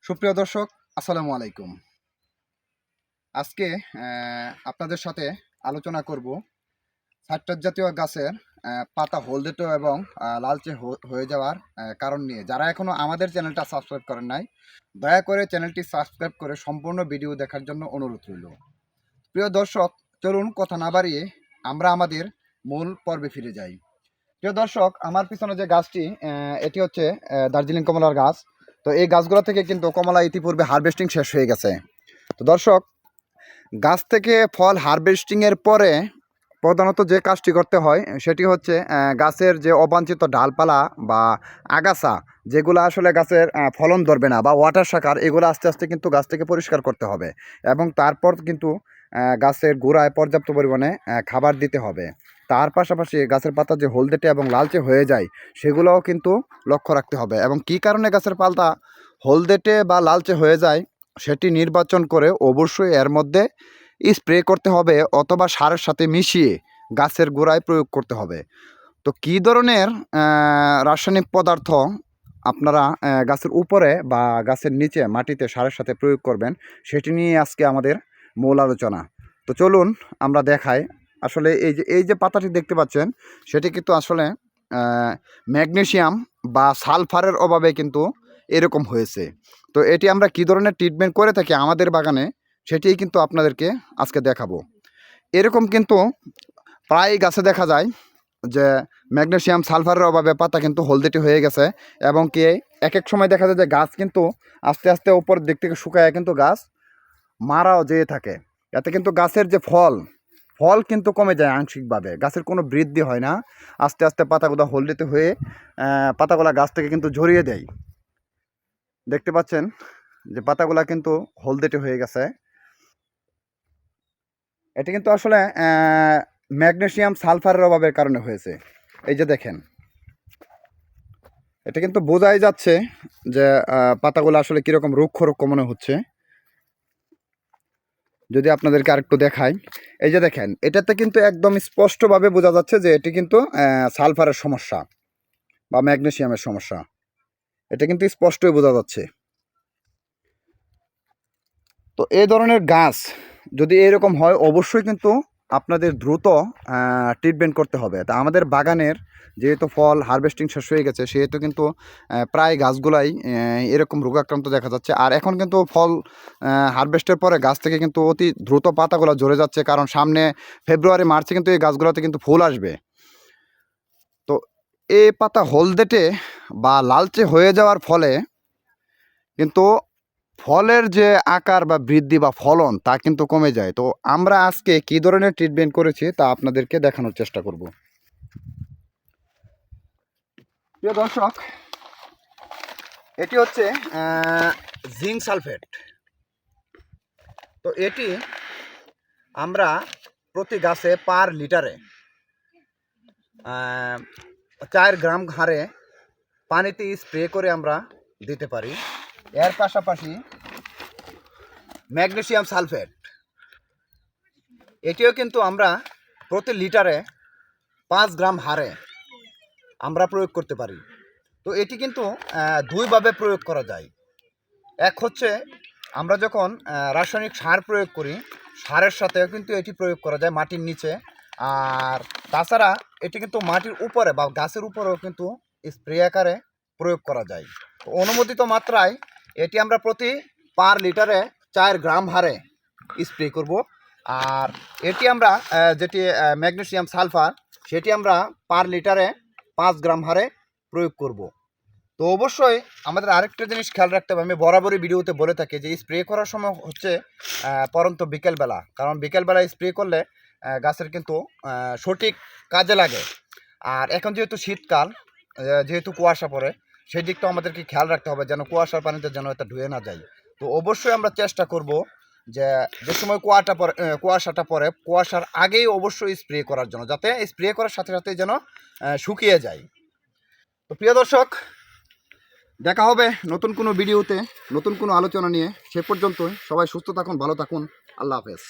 সুপ্রিয় দর্শক, আসসালামু আলাইকুম। আজকে আপনাদের সাথে আলোচনা করব সাইট্রাস জাতীয় গাছের পাতা হলদেটে এবং লালচে হয়ে যাওয়ার কারণ নিয়ে। যারা এখনও আমাদের চ্যানেলটা সাবস্ক্রাইব করেন নাই, দয়া করে চ্যানেলটি সাবস্ক্রাইব করে সম্পূর্ণ ভিডিও দেখার জন্য অনুরোধ রইল। প্রিয় দর্শক, চলুন কথা না বাড়িয়ে আমরা আমাদের মূল পর্বে ফিরে যাই। প্রিয় দর্শক, আমার পিছনে যে গাছটি এটি হচ্ছে দার্জিলিং কমলার গাছ। তো এই গাছগুলো থেকে কিন্তু কমলা ইতিপূর্বে হারভেস্টিং শেষ হয়ে গেছে। তো দর্শক, গাছ থেকে ফল হারভেস্টিংয়ের পরে প্রধানত যে কাজটি করতে হয় সেটি হচ্ছে গাছের যে অবাঞ্ছিত ডালপালা বা আগাছা, যেগুলো আসলে গাছের ফলন ধরবে না বা ওয়াটার শাকার, এগুলো আস্তে আস্তে কিন্তু গাছ থেকে পরিষ্কার করতে হবে এবং তারপর কিন্তু গাছের গোড়ায় পর্যাপ্ত পরিমাণে খাবার দিতে হবে। তার পাশাপাশি গাছের পাতা যে হলদেটে এবং লালচে হয়ে যায় সেগুলোও কিন্তু লক্ষ্য রাখতে হবে এবং কী কারণে গাছের পাতা হলদেটে বা লালচে হয়ে যায় সেটি নির্বাচন করে অবশ্যই এর মধ্যে স্প্রে করতে হবে অথবা সারের সাথে মিশিয়ে গাছের গোড়ায় প্রয়োগ করতে হবে। তো কী ধরনের রাসায়নিক পদার্থ আপনারা গাছের উপরে বা গাছের নিচে মাটিতে সারের সাথে প্রয়োগ করবেন সেটি নিয়ে আজকে আমাদের মূল আলোচনা। তো চলুন আমরা দেখাই। আসলে এই যে পাতাটি দেখতে পাচ্ছেন সেটি কিন্তু আসলে ম্যাগনেসিয়াম বা সালফারের অভাবে কিন্তু এরকম হয়েছে। তো এটি আমরা কী ধরনের ট্রিটমেন্ট করে থাকি আমাদের বাগানে সেটিই কিন্তু আপনাদেরকে আজকে দেখাবো। এরকম কিন্তু প্রায় গাছে দেখা যায় যে ম্যাগনেসিয়াম সালফারের অভাবে পাতা কিন্তু হলদেটে হয়ে গেছে এবং কি এক এক সময় দেখা যায় যে গাছ কিন্তু আস্তে আস্তে উপর দিক থেকে শুকায় কিন্তু গাছ মারাও যেয়ে থাকে। এতে কিন্তু গাছের যে ফল কিন্তু কমে যায় আংশিকভাবে, গাছের কোনো বৃদ্ধি হয় না। আস্তে আস্তে পাতাগুলো হলদেটে হয়ে পাতাগুলা গাছ থেকে কিন্তু ঝরিয়ে দেয়। দেখতে পাচ্ছেন যে পাতাগুলা কিন্তু হলদেটে হয়ে গেছে। এটা কিন্তু আসলে ম্যাগনেসিয়াম সালফারের অভাবের কারণে হয়েছে। এই যে দেখেন, এটা কিন্তু বোঝাই যাচ্ছে যে পাতাগুলো আসলে কীরকম রুক্ষ রুক্ষ মনে হচ্ছে। যদি আপনাদেরকে আরেকটু দেখাই, এই যে দেখেন, এটাতে কিন্তু একদম স্পষ্টভাবে বোঝা যাচ্ছে যে এটি কিন্তু সালফারের সমস্যা বা ম্যাগনেসিয়ামের সমস্যা। এটা কিন্তু স্পষ্টই বোঝা যাচ্ছে। তো এই ধরনের গাছ যদি এরকম হয় অবশ্যই কিন্তু আপনাদের দ্রুত ট্রিটমেন্ট করতে হবে। তা আমাদের বাগানের যেহেতু ফল হারভেস্টিং শেষ হয়ে গেছে সেহেতু কিন্তু প্রায় গাছগুলাই এরকম রোগাক্রান্ত দেখা যাচ্ছে। আর এখন কিন্তু ফল হারভেস্টের পরে গাছ থেকে কিন্তু অতি দ্রুত পাতাগুলো ঝরে যাচ্ছে, কারণ সামনে ফেব্রুয়ারি মার্চে কিন্তু এই গাছগুলোতে কিন্তু ফুল আসবে। তো এই পাতা হলদেটে বা লালচে হয়ে যাওয়ার ফলে কিন্তু ফলের যে আকার বা বৃদ্ধি বা ফলন তা কিন্তু কমে যায়। তো আমরা আজকে কী ধরনের ট্রিটমেন্ট করেছি তা আপনাদেরকে দেখানোর চেষ্টা করব। প্রিয় দর্শক, এটি হচ্ছে জিঙ্ক সালফেট। তো এটি আমরা প্রতি গাছে পার লিটারে 4 গ্রাম হারে পানিতে স্প্রে করে আমরা দিতে পারি। এর পাশাপাশি ম্যাগনেসিয়াম সালফেট, এটিও কিন্তু আমরা প্রতি লিটারে 5 গ্রাম হারে আমরা প্রয়োগ করতে পারি। তো এটি কিন্তু দুইভাবে প্রয়োগ করা যায়। এক হচ্ছে আমরা যখন রাসায়নিক সার প্রয়োগ করি, সারের সাথেও কিন্তু এটি প্রয়োগ করা যায় মাটির নিচে। আর তাছাড়া এটি কিন্তু মাটির উপরে বা গাছের উপরেও কিন্তু স্প্রে আকারে প্রয়োগ করা যায়। তো অনুমোদিত মাত্রায় এটি আমরা প্রতি পার লিটারে 4 গ্রাম হারে স্প্রে করব। আর এটি আমরা যেটি ম্যাগনেসিয়াম সালফার সেটি আমরা পার লিটারে 5 গ্রাম হারে প্রয়োগ করব। তো অবশ্যই আমাদের আরেকটা জিনিস খেয়াল রাখতে হবে, আমি বরাবরই ভিডিওতে বলে থাকি যে স্প্রে করার সময় হচ্ছে পরন্ত বিকেলবেলা, কারণ বিকেলবেলা স্প্রে করলে গাছের কিন্তু সঠিক কাজে লাগে। আর এখন যেহেতু শীতকাল, যেহেতু কুয়াশা পড়ে, সেই দিকটাও আমাদেরকে খেয়াল রাখতে হবে যেন কুয়াশার পানিতে যেন এটা ধুয়ে না যায়। তো অবশ্যই আমরা চেষ্টা করব যে সময় কুয়াশাটা পড়ে কুয়াশার আগেই অবশ্যই স্প্রে করার জন্য, যাতে স্প্রে করার সাথে সাথে যেন শুকিয়ে যায়। তো প্রিয় দর্শক, দেখা হবে নতুন কোনো ভিডিওতে নতুন কোনো আলোচনা নিয়ে। সে পর্যন্ত সবাই সুস্থ থাকুন, ভালো থাকুন। আল্লাহ হাফেজ।